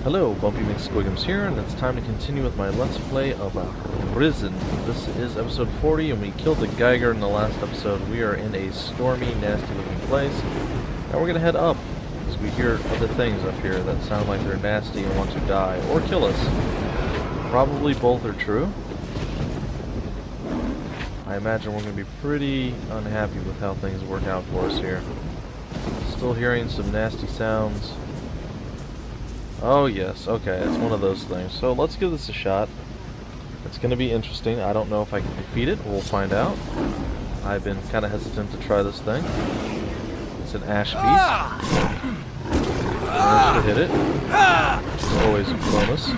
Hello, Bumpy McSquigums here, and it's time to continue with my Let's Play of Risen. This is episode 40, and we killed the Geiger in the last episode. We are in a stormy, nasty-looking place, and we're going to head up, because we hear other things up here that sound like they're nasty and want to die, or kill us. Probably both are true. I imagine we're going to be pretty unhappy with how things work out for us here. Still hearing some nasty sounds. Oh yes, okay, it's one of those things. So let's give this a shot. It's going to be interesting. I don't know if I can defeat it. We'll find out. I've been kind of hesitant to try this thing. It's an Ashbeast. Managed to hit it. Always a bonus.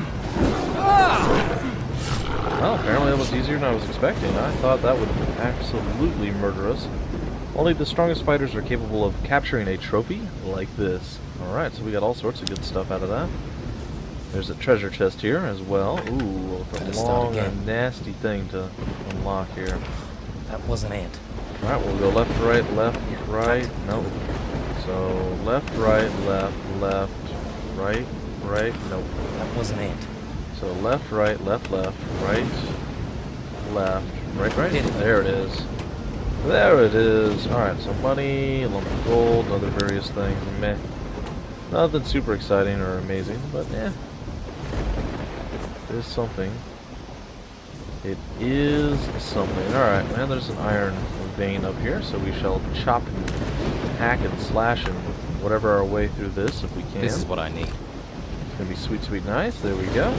Well, apparently that was easier than I was expecting. I thought that would absolutely murder us. Only the strongest fighters are capable of capturing a trophy like this. Alright, so we got all sorts of good stuff out of that. There's a treasure chest here as well. Ooh, a long and nasty thing to unlock here. That was an ant. Alright, we'll go left, right, nope. So, left, right, left, right, nope. That was an ant. So, left, right, left, right, right. There it is. There it is. Alright, so money, a lump of gold, other various things. Meh. Nothing super exciting or amazing, but yeah. It is something. It is something. Alright, man, there's an iron vein up here, so we shall chop and hack and slash and whatever our way through this if we can. This is what I need. It's gonna be sweet, sweet, nice. There we go.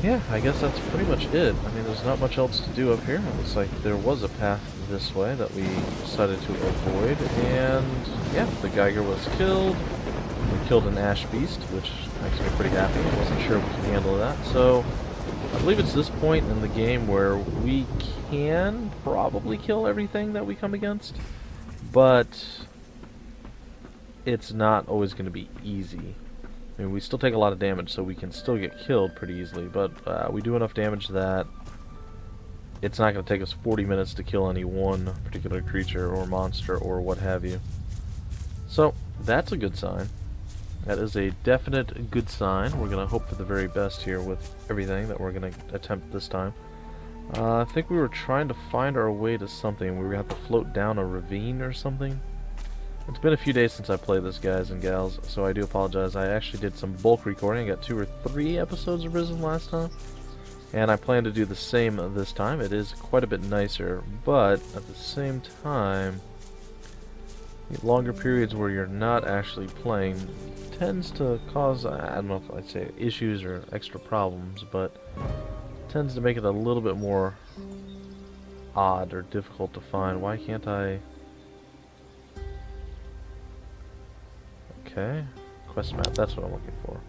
Yeah, I guess that's pretty much it. I mean, there's not much else to do up here. It looks like there was a path this way that we decided to avoid, and yeah, the Geiger was killed. We killed an Ashbeast, which makes me pretty happy. I wasn't sure if we could handle that. So, I believe it's this point in the game where we can probably kill everything that we come against, but it's not always going to be easy. I mean, we still take a lot of damage, so we can still get killed pretty easily, but we do enough damage that it's not going to take us 40 minutes to kill any one particular creature or monster or what have you. So, that's a good sign. That is a definite good sign. We're going to hope for the very best here with everything that we're going to attempt this time. I think we were trying to find our way to something. We were going to have to float down a ravine or something. It's been a few days since I played this, guys and gals, so I do apologize. I actually did some bulk recording. I got 2 or 3 episodes of Risen last time, and I plan to do the same this time. It is quite a bit nicer, but at the same time, longer periods where you're not actually playing tends to cause, I don't know if I'd say issues or extra problems, but tends to make it a little bit more odd or difficult to find. Why can't I... Okay, quest map, that's what I'm looking for.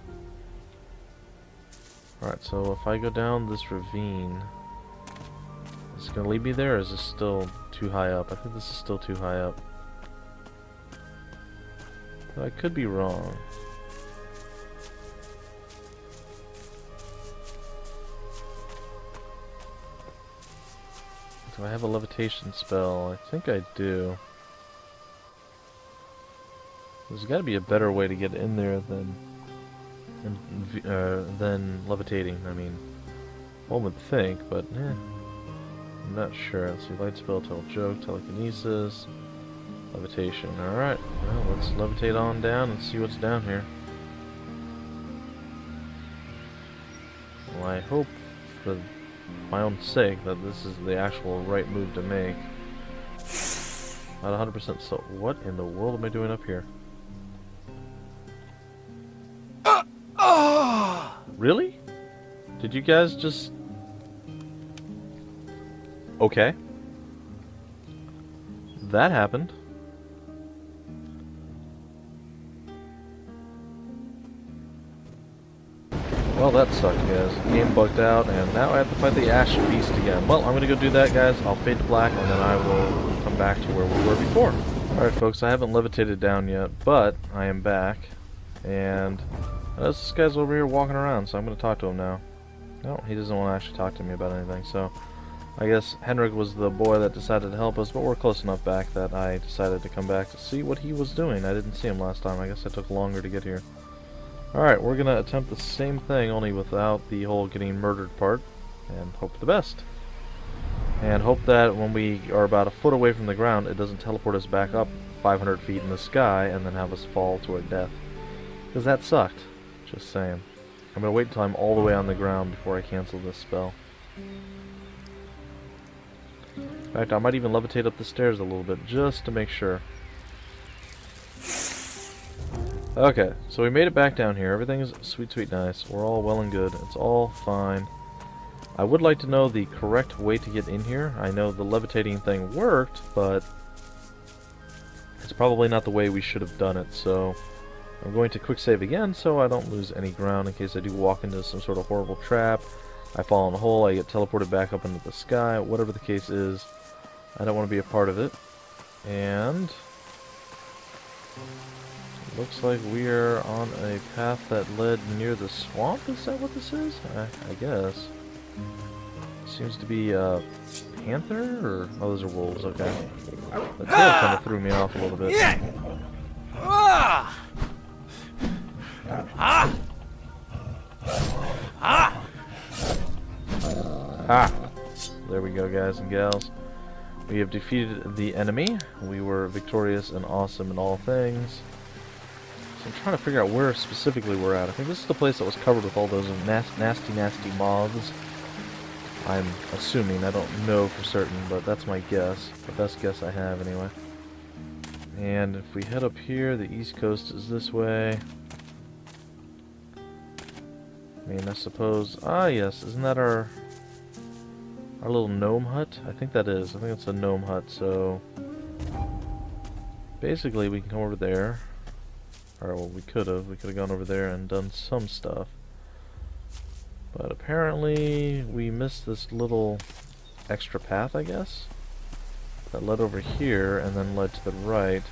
Alright, so if I go down this ravine, is it going to lead me there, or is this still too high up? I think this is still too high up. But I could be wrong. Do I have a levitation spell? I think I do. There's got to be a better way to get in there than levitating. I mean, one would think, but I'm not sure. Let's see, light spell, tell joke, telekinesis, levitation. All right, well, let's levitate on down and see what's down here. Well, I hope, for my own sake, that this is the actual right move to make. Not 100%. So, what in the world am I doing up here? Really? Did you guys just... Okay. That happened. Well, that sucked, guys. The game bugged out, and now I have to fight the Ashbeast again. Well, I'm gonna go do that, guys. I'll fade to black, and then I will come back to where we were before. Alright, folks, I haven't levitated down yet, but I am back, and... this guy's over here walking around, so I'm going to talk to him now. No, he doesn't want to actually talk to me about anything, so I guess Henrik was the boy that decided to help us, but we're close enough back that I decided to come back to see what he was doing. I didn't see him last time. I guess I took longer to get here. Alright, we're gonna attempt the same thing, only without the whole getting murdered part, and hope for the best. And hope that when we are about a foot away from the ground, it doesn't teleport us back up 500 feet in the sky and then have us fall to our death. Because that sucked. Just saying. I'm gonna wait until I'm all the way on the ground before I cancel this spell. In fact, I might even levitate up the stairs a little bit, just to make sure. Okay, so we made it back down here. Everything is sweet, sweet, nice. We're all well and good. It's all fine. I would like to know the correct way to get in here. I know the levitating thing worked, but it's probably not the way we should have done it, so I'm going to quick save again so I don't lose any ground in case I do walk into some sort of horrible trap. I fall in a hole, I get teleported back up into the sky, whatever the case is. I don't want to be a part of it. And looks like we are on a path that led near the swamp. Is that what this is? I guess. Seems to be a panther, or oh, those are wolves. Okay, the tail kind of threw me off a little bit. There we go, guys and gals. We have defeated the enemy. We were victorious and awesome in all things. So I'm trying to figure out where specifically we're at. I think this is the place that was covered with all those nasty, nasty moths. I'm assuming. I don't know for certain, but that's my guess. The best guess I have, anyway. And if we head up here, the east coast is this way. I mean, I suppose... Ah, yes. Isn't that our little gnome hut? I think that is. I think it's a gnome hut, so... Basically, we can come over there. Or, well, we could have. We could have gone over there and done some stuff. But apparently, we missed this little extra path, I guess, that led over here and then led to the right.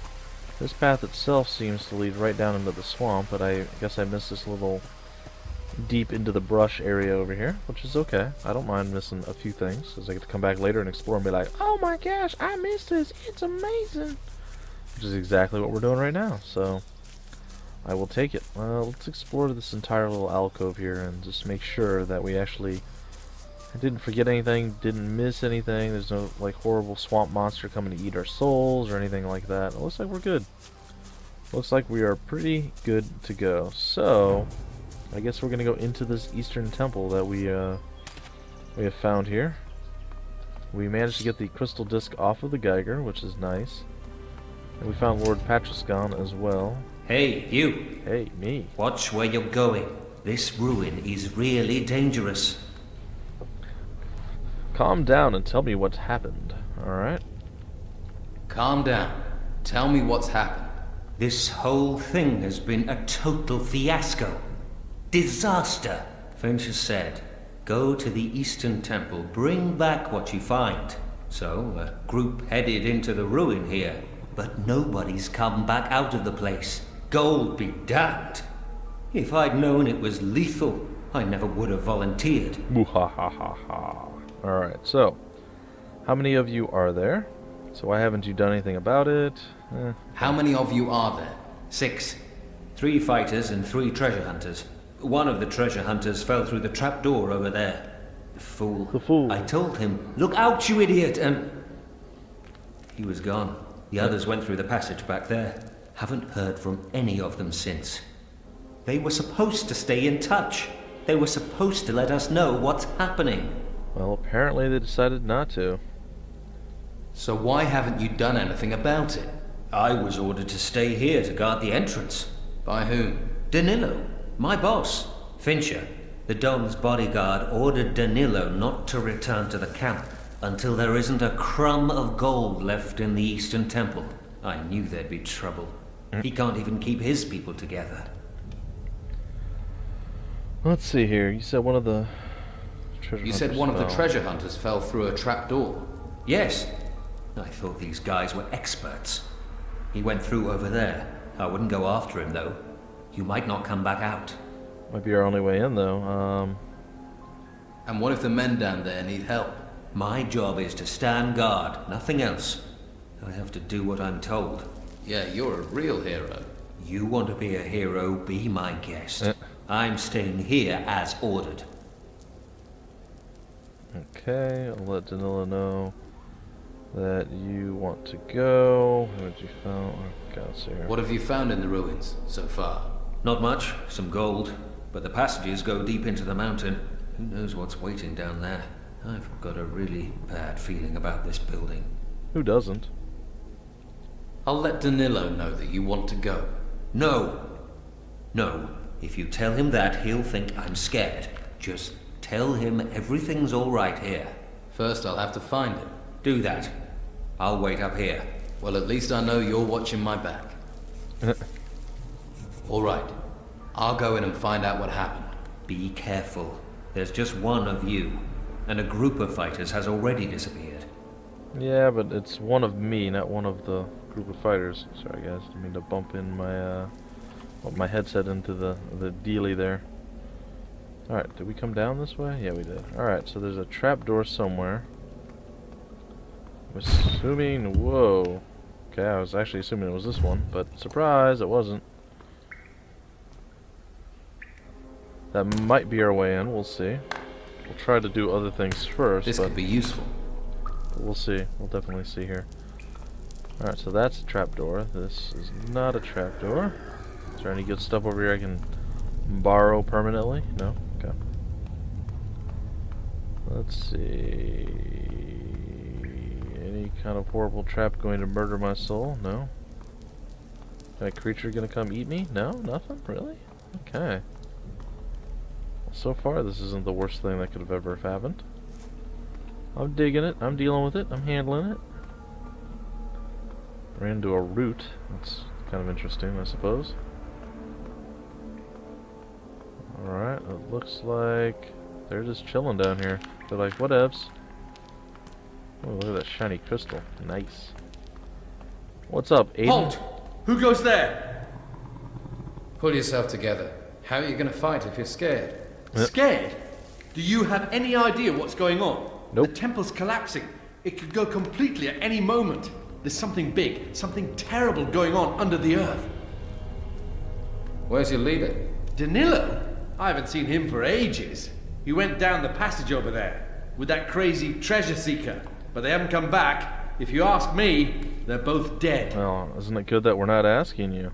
This path itself seems to lead right down into the swamp, but I guess I missed this little deep into the brush area over here, which is okay. I don't mind missing a few things, because I get to come back later and explore and be like, oh my gosh, I missed this, it's amazing! Which is exactly what we're doing right now, so I will take it. Let's explore this entire little alcove here and just make sure that we actually didn't forget anything, didn't miss anything. There's no like horrible swamp monster coming to eat our souls or anything like that. It looks like we're good. Looks like we are pretty good to go. So I guess we're gonna go into this eastern temple that we have found here. We managed to get the crystal disc off of the Geiger, which is nice. And we found Lord Patrascan as well. Hey, you! Hey, me. Watch where you're going. This ruin is really dangerous. Calm down and tell me what's happened, alright? Calm down. Tell me what's happened. This whole thing has been a total fiasco. Disaster. Fincher said, go to the Eastern Temple, bring back what you find. So, a group headed into the ruin here, but nobody's come back out of the place. Gold be damned. If I'd known it was lethal, I never would have volunteered. Muhahaha. Alright, so, how many of you are there? So why haven't you done anything about it? How many of you are there? 6. 3 fighters and 3 treasure hunters. One of the treasure hunters fell through the trapdoor over there. The fool. The fool. I told him, look out, you idiot, and... he was gone. The others went through the passage back there. Haven't heard from any of them since. They were supposed to stay in touch. They were supposed to let us know what's happening. Well, apparently they decided not to. So why haven't you done anything about it? I was ordered to stay here to guard the entrance. By whom? Danilo, my boss. Fincher, the Don's bodyguard, ordered Danilo not to return to the camp until there isn't a crumb of gold left in the Eastern Temple. I knew there'd be trouble. He can't even keep his people together. Let's see here. You said one of the treasure You hunters said one of the fell. treasure hunters fell through a trapdoor. Yes. I thought these guys were experts. He went through over there. I wouldn't go after him, though. You might not come back out. Might be our only way in, though. And what if the men down there need help? My job is to stand guard, nothing else. I have to do what I'm told. Yeah, you're a real hero. You want to be a hero, be my guest. I'm staying here as ordered. Okay, I'll let Danilo know that you want to go. What did you found? Okay, let's see here. What have you found in the ruins so far? Not much, some gold, but the passages go deep into the mountain. Who knows what's waiting down there? I've got a really bad feeling about this building. Who doesn't? I'll let Danilo know that you want to go. No. No. If you tell him that, he'll think I'm scared. Just tell him everything's all right here. First, I'll have to find him. Do that. I'll wait up here. Well, at least I know you're watching my back. All right. I'll go in and find out what happened. Be careful. There's just one of you, and a group of fighters has already disappeared. Yeah, but it's one of me, not one of the group of fighters. Sorry guys, didn't mean to bump in my headset into the dealie there. Alright, did we come down this way? Yeah, we did. Alright, so there's a trap door somewhere. I'm assuming, whoa. Okay, I was actually assuming it was this one, but surprise, it wasn't. That might be our way in, we'll see. We'll try to do other things first, This but could be useful. we'll see. We'll definitely see here. Alright, so that's a trapdoor. This is not a trapdoor. Is there any good stuff over here I can borrow permanently? No? Okay. Let's see. Any kind of horrible trap going to murder my soul? No. That creature gonna come eat me? No? Nothing? Really? Okay. So far, this isn't the worst thing that could have ever happened. I'm digging it. I'm dealing with it. I'm handling it. Ran into a root. That's kind of interesting, I suppose. Alright, it looks like they're just chilling down here. They're like, whatevs. Oh, look at that shiny crystal. Nice. What's up, Aiden? Halt! Who goes there? Pull yourself together. How are you going to fight if you're scared? Scared? Do you have any idea what's going on? Nope. The temple's collapsing. It could go completely at any moment. There's something big, something terrible going on under the earth. Where's your leader? Danilo? I haven't seen him for ages. He went down the passage over there with that crazy treasure seeker, but they haven't come back. If you ask me, they're both dead. Well, isn't it good that we're not asking you?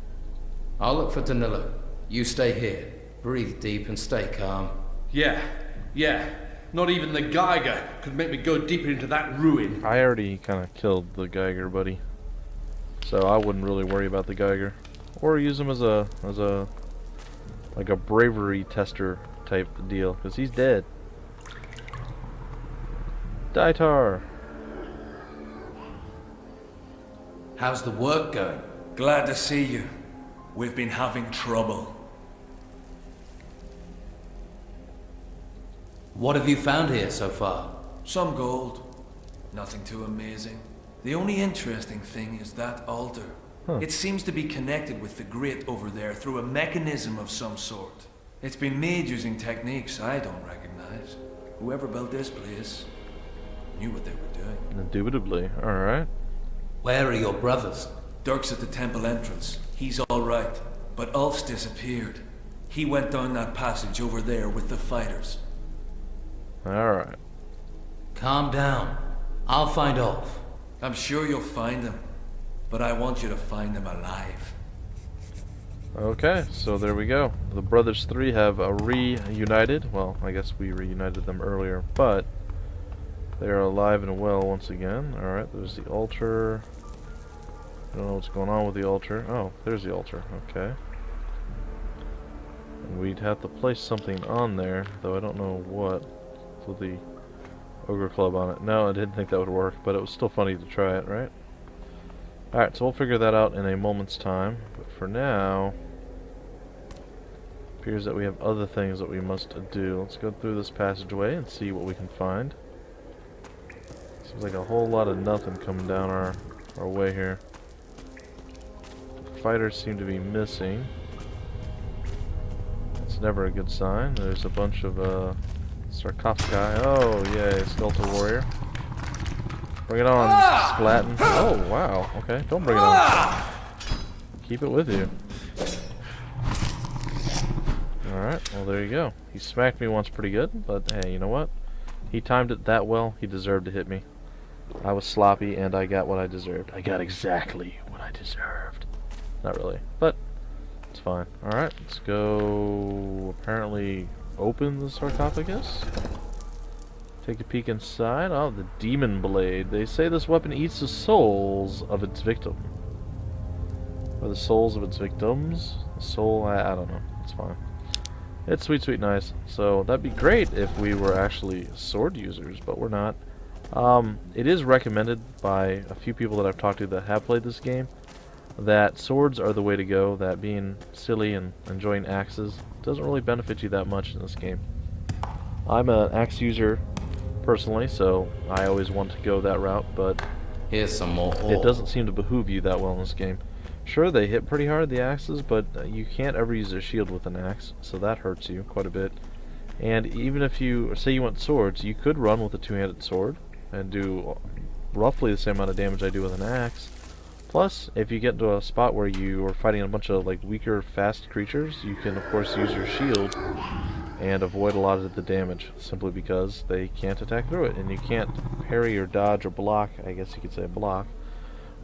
I'll look for Danilo. You stay here. Breathe deep and stay calm. Yeah. Not even the Geiger could make me go deeper into that ruin. I already kind of killed the Geiger, buddy. So I wouldn't really worry about the Geiger. Or use him as a like a bravery tester type deal, because he's dead. Dietar! How's the work going? Glad to see you. We've been having trouble. What have you found here so far? Some gold. Nothing too amazing. The only interesting thing is that altar. Huh. It seems to be connected with the grid over there through a mechanism of some sort. It's been made using techniques I don't recognize. Whoever built this place knew what they were doing. Indubitably. Alright. Where are your brothers? Dirk's at the temple entrance. He's alright. But Ulf's disappeared. He went down that passage over there with the fighters. Alright. Calm down. I'll find Ulf. I'm sure you'll find him. But I want you to find him alive. Okay, so there we go. The Brothers 3 have reunited. Well, I guess we reunited them earlier, but they are alive and well once again. Alright, there's the altar. I don't know what's going on with the altar. Oh, there's the altar. Okay. And we'd have to place something on there, though I don't know what. With the Ogre Club on it. No, I didn't think that would work, but it was still funny to try it, right? Alright, so we'll figure that out in a moment's time. But for now, it appears that we have other things that we must do. Let's go through this passageway and see what we can find. Seems like a whole lot of nothing coming down our way here. The fighters seem to be missing. That's never a good sign. There's a bunch of sarcophagi. Oh, yay, Skeletal Warrior. Bring it on, Splatting. Oh, wow. Okay, don't bring it on. Keep it with you. Alright, well there you go. He smacked me once pretty good, but hey, you know what? He timed it that well, he deserved to hit me. I was sloppy and I got what I deserved. I got exactly what I deserved. Not really, but it's fine. Alright, let's go apparently open the sarcophagus. Take a peek inside. Oh, the demon blade. They say this weapon eats the souls of its victim. Or the souls of its victims. The soul, I don't know. It's fine. It's sweet, sweet, nice. So that'd be great if we were actually sword users, but we're not. It is recommended by a few people that I've talked to that have played this game that swords are the way to go, that being silly and enjoying axes doesn't really benefit you that much in this game. I'm an axe user personally, so I always want to go that route, but Here's some more ore. it doesn't seem to behoove you that well in this game. Sure, they hit pretty hard, the axes, but you can't ever use a shield with an axe, so that hurts you quite a bit. And even if you, say you want swords, you could run with a two-handed sword and do roughly the same amount of damage I do with an axe. Plus, if you get into a spot where you are fighting a bunch of like weaker, fast creatures, you can of course use your shield and avoid a lot of the damage, simply because they can't attack through it, and you can't parry or dodge or block, I guess you could say block,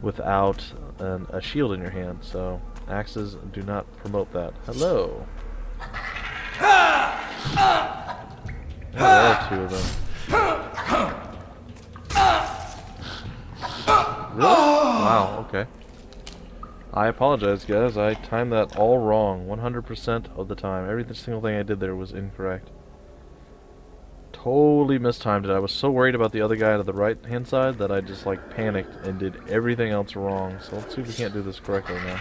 without a shield in your hand. So axes do not promote that. Hello. Oh, there are two of them. Really? Wow, okay. I apologize, guys. I timed that all wrong 100% of the time. Every single thing I did there was incorrect. Totally mistimed it. I was so worried about the other guy to the right-hand side that I just, like, panicked and did everything else wrong. So let's see if we can't do this correctly now.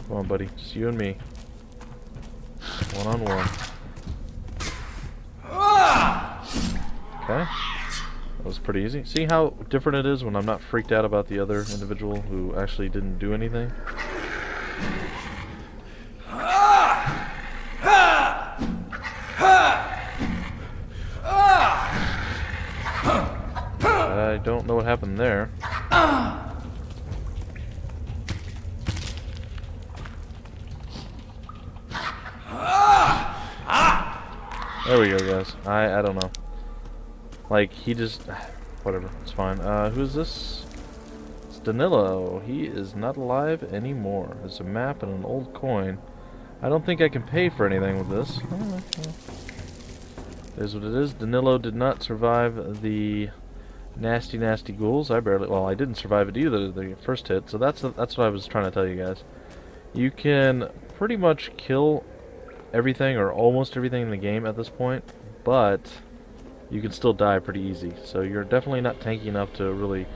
Come on, buddy. Just you and me. One-on-one. Okay. That was pretty easy. See how different it is when I'm not freaked out about the other individual who actually didn't do anything? I don't know what happened there. There we go, guys. I don't know. Like, he just... whatever, it's fine. Who is this? It's Danilo. He is not alive anymore. There's a map and an old coin. I don't think I can pay for anything with this. It is what it is. Danilo did not survive the nasty, nasty ghouls. I barely... well, I didn't survive it either, the first hit. So that's what I was trying to tell you guys. You can pretty much kill everything, or almost everything in the game at this point, but you can still die pretty easy. So you're definitely not tanky enough to really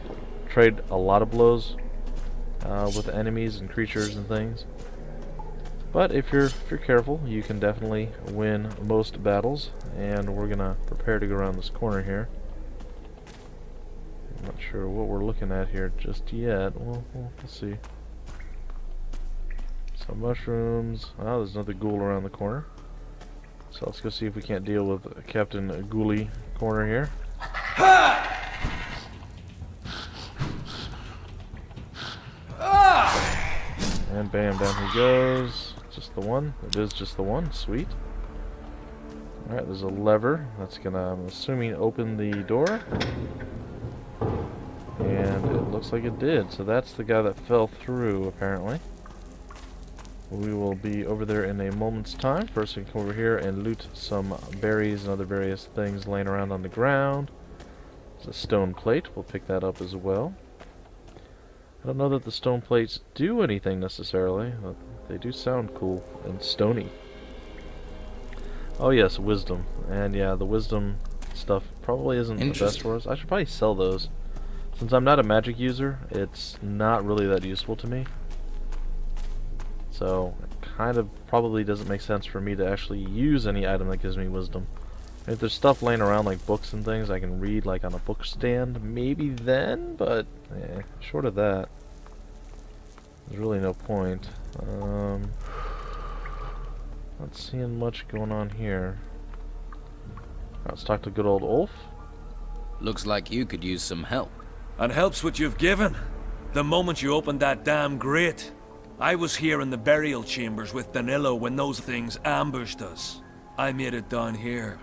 trade a lot of blows with enemies and creatures and things. But if you're careful, you can definitely win most battles. And we're gonna prepare to go around this corner here. I'm not sure what we're looking at here just yet. Well, we'll see. Some mushrooms. Oh, there's another ghoul around the corner. So let's go see if we can't deal with Captain Ghoulie corner here. And bam, down he goes. Just the one. It is just the one. Sweet. Alright, there's a lever. That's gonna, I'm assuming, open the door. And it looks like it did. So that's the guy that fell through, apparently. We will be over there in a moment's time. First we can come over here and loot some berries and other various things laying around on the ground. There's a stone plate. We'll pick that up as well. I don't know that the stone plates do anything necessarily, but they do sound cool and stony. Oh yes, wisdom. And yeah, the wisdom stuff probably isn't the best for us. I should probably sell those. Since I'm not a magic user, it's not really that useful to me. So, it kind of probably doesn't make sense for me to actually use any item that gives me wisdom. If there's stuff laying around like books and things I can read like on a book stand, maybe then, but short of that, there's really no point. Not seeing much going on here. Let's talk to good old Ulf. Looks like you could use some help. And help's what you've given. The moment you opened that damn grate. I was here in the burial chambers with Danilo when those things ambushed us. I made it down here.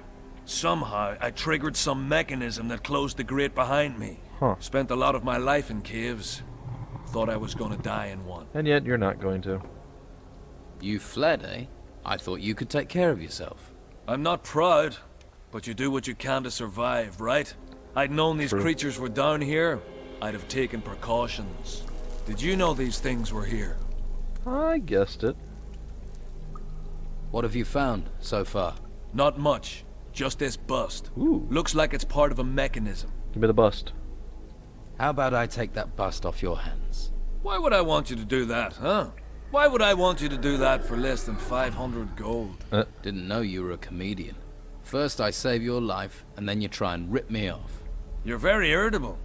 Somehow, I triggered some mechanism that closed the grate behind me. Huh. Spent a lot of my life in caves. Thought I was gonna die in one. And yet you're not going to. You fled, eh? I thought you could take care of yourself. I'm not proud, but you do what you can to survive, right? I'd known these True. creatures were down here, I'd have taken precautions. Did you know these things were here? I guessed it. What have you found so far? Not much. Just this bust. Ooh. Looks like it's part of a mechanism. Give me the bust. How about I take that bust off your hands? Why would I want you to do that, huh? Why would I want you to do that for less than 500 gold? Didn't know you were a comedian. First I save your life, and then you try and rip me off. You're very irritable.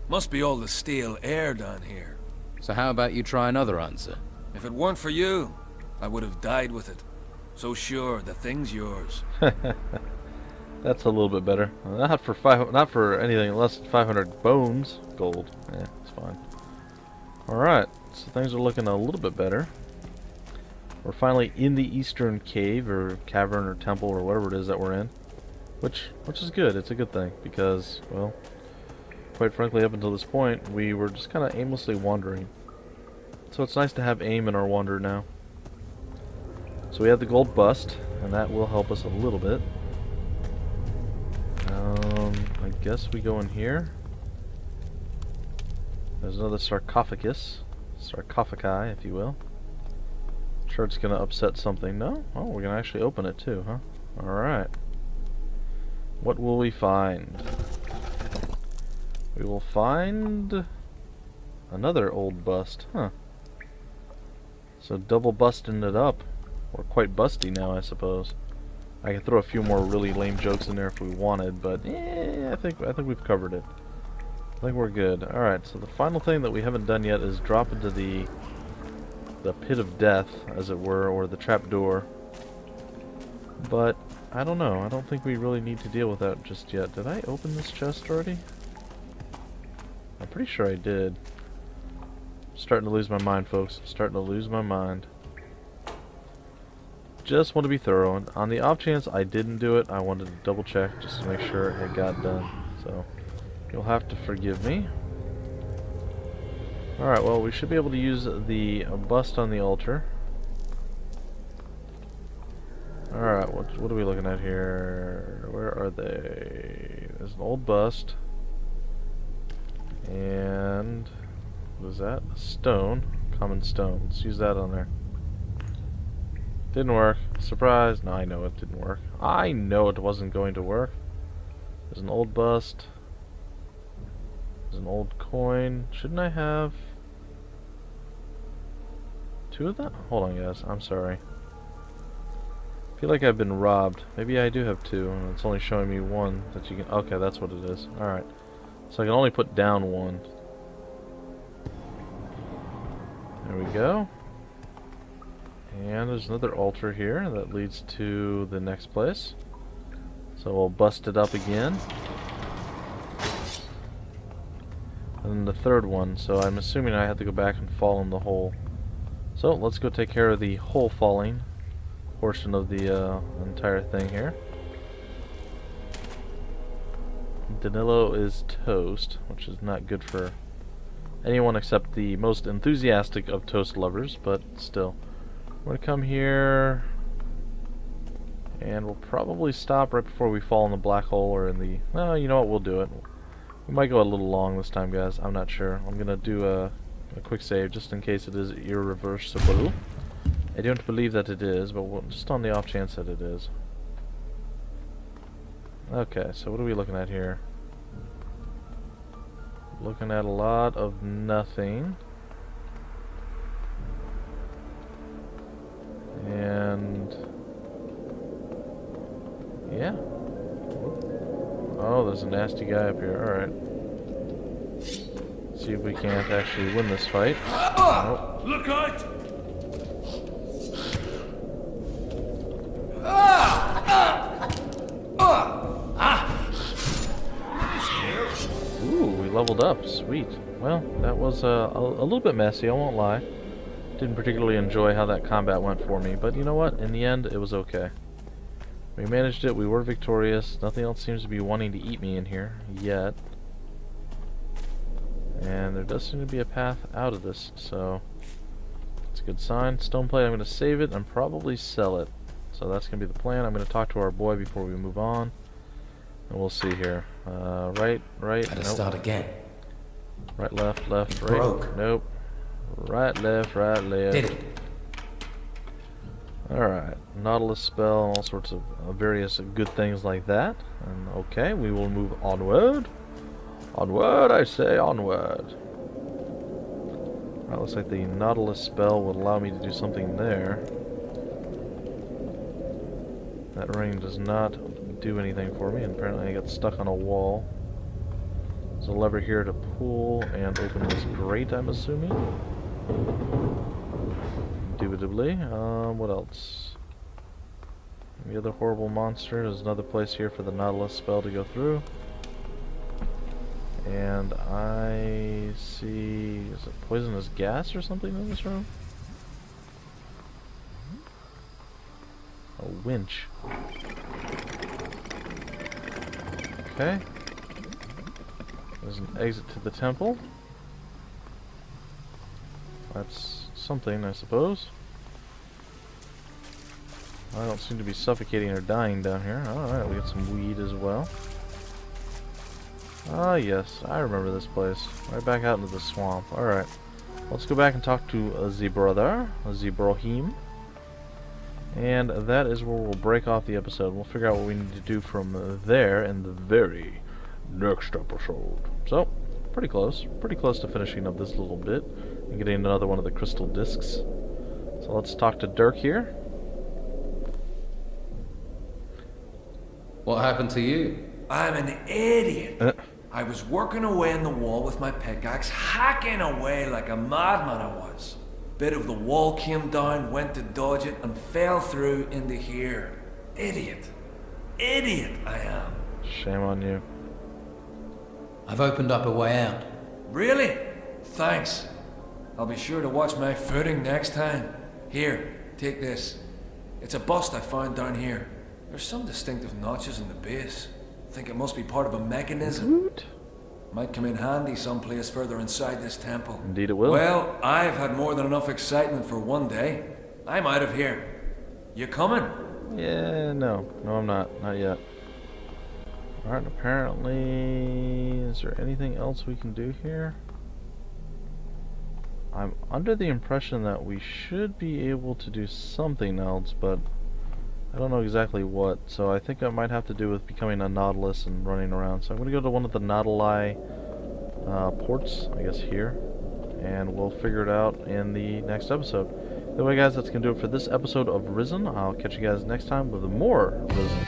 Must be all the stale air down here. So how about you try another answer? If it weren't for you, I would have died with it. So sure, the thing's yours. That's a little bit better. Not for anything less than 500 bones gold. Yeah, it's fine. All right, so things are looking a little bit better. We're finally in the eastern cave or cavern or temple or whatever it is that we're in, which is good. It's a good thing because, well, quite frankly, up until this point, we were just kind of aimlessly wandering. So it's nice to have aim in our wander now. So we have the gold bust, and that will help us a little bit. I guess we go in here. There's another sarcophagus. Sarcophagi, if you will. I'm sure it's going to upset something. No? Oh, we're going to actually open it too, huh? Alright. What will we find? We will find another old bust. Huh. So double busting it up. We're quite busty now, I suppose. I can throw a few more really lame jokes in there if we wanted, but I think we've covered it. I think we're good. Alright, so the final thing that we haven't done yet is drop into the pit of death, as it were, or the trap door. But I don't know. I don't think we really need to deal with that just yet. Did I open this chest already? I'm pretty sure I did. Starting to lose my mind, folks. Starting to lose my mind. Just want to be thorough. And on the off chance I didn't do it, I wanted to double check just to make sure it got done. So you'll have to forgive me. Alright, well, we should be able to use the bust on the altar. Alright, what are we looking at here? Where are they? There's an old bust. And what is that? A stone. Common stone. Let's use that on there. Didn't work. Surprise. No, I know it didn't work. I know it wasn't going to work. There's an old bust. There's an old coin. Shouldn't I have two of them? Hold on, guys. I'm sorry. I feel like I've been robbed. Maybe I do have two, and it's only showing me one that you can... Okay, that's what it is. Alright. So I can only put down one. There we go. And there's another altar here that leads to the next place. So we'll bust it up again. And then the third one, so I'm assuming I have to go back and fall in the hole. So let's go take care of the hole falling portion of the entire thing here. Danilo is toast, which is not good for anyone except the most enthusiastic of toast lovers, but still. We're going to come here, and we'll probably stop right before we fall in the black hole or in the... Well, you know what, we'll do it. We might go a little long this time, guys. I'm not sure. I'm going to do a quick save just in case it is irreversible. I don't believe that it is, but just on the off chance that it is. Okay, so what are we looking at here? Looking at a lot of nothing. And yeah. Oh, there's a nasty guy up here. Alright. See if we can't actually win this fight. Oh. Look out! Ooh, we leveled up. Sweet. Well, that was a little bit messy, I won't lie. Didn't particularly enjoy how that combat went for me, but you know what? In the end, it was okay. We managed it, we were victorious. Nothing else seems to be wanting to eat me in here, yet. And there does seem to be a path out of this, so it's a good sign. Stone plate, I'm going to save it and probably sell it. So that's going to be the plan. I'm going to talk to our boy before we move on. And we'll see here. Right. Gotta Nope. start again. Right, left, right. Broke. Nope. Right, left. Did it. Alright. Nautilus spell, all sorts of various good things like that. And okay, we will move onward. Onward, I say, onward. Alright, looks like the Nautilus spell would allow me to do something there. That ring does not do anything for me, and apparently I got stuck on a wall. There's a lever here to pull and open this grate, I'm assuming. Indubitably. What else? Any other horrible monster? There's another place here for the Nautilus spell to go through. And I see... is it poisonous gas or something in this room? A winch. Okay. There's an exit to the temple. That's something, I suppose. I don't seem to be suffocating or dying down here. Alright, we got some weed as well. Ah, yes, I remember this place. Right back out into the swamp. Alright. Let's go back and talk to the brother, Zibrohim. And that is where we'll break off the episode. We'll figure out what we need to do from there in the very next episode. So, pretty close. Pretty close to finishing up this little bit and getting another one of the crystal discs. So let's talk to Dirk here. What happened to you? I'm an idiot. I was working away on the wall with my pickaxe, hacking away like a madman I was. Bit of the wall came down, went to dodge it, and fell through into here. Idiot. Idiot I am. Shame on you. I've opened up a way out. Really? Thanks. I'll be sure to watch my footing next time. Here, take this. It's a bust I found down here. There's some distinctive notches in the base. Think it must be part of a mechanism. Woot. Might come in handy someplace further inside this temple. Indeed it will. Well, I've had more than enough excitement for one day. I'm out of here. You coming? Yeah, no. No, I'm not. Not yet. Alright, apparently... is there anything else we can do here? I'm under the impression that we should be able to do something else, but I don't know exactly what. So I think I might have to do with becoming a Nautilus and running around. So I'm going to go to one of the Nautili ports, I guess here, and we'll figure it out in the next episode. Anyway guys, that's going to do it for this episode of Risen. I'll catch you guys next time with more Risen.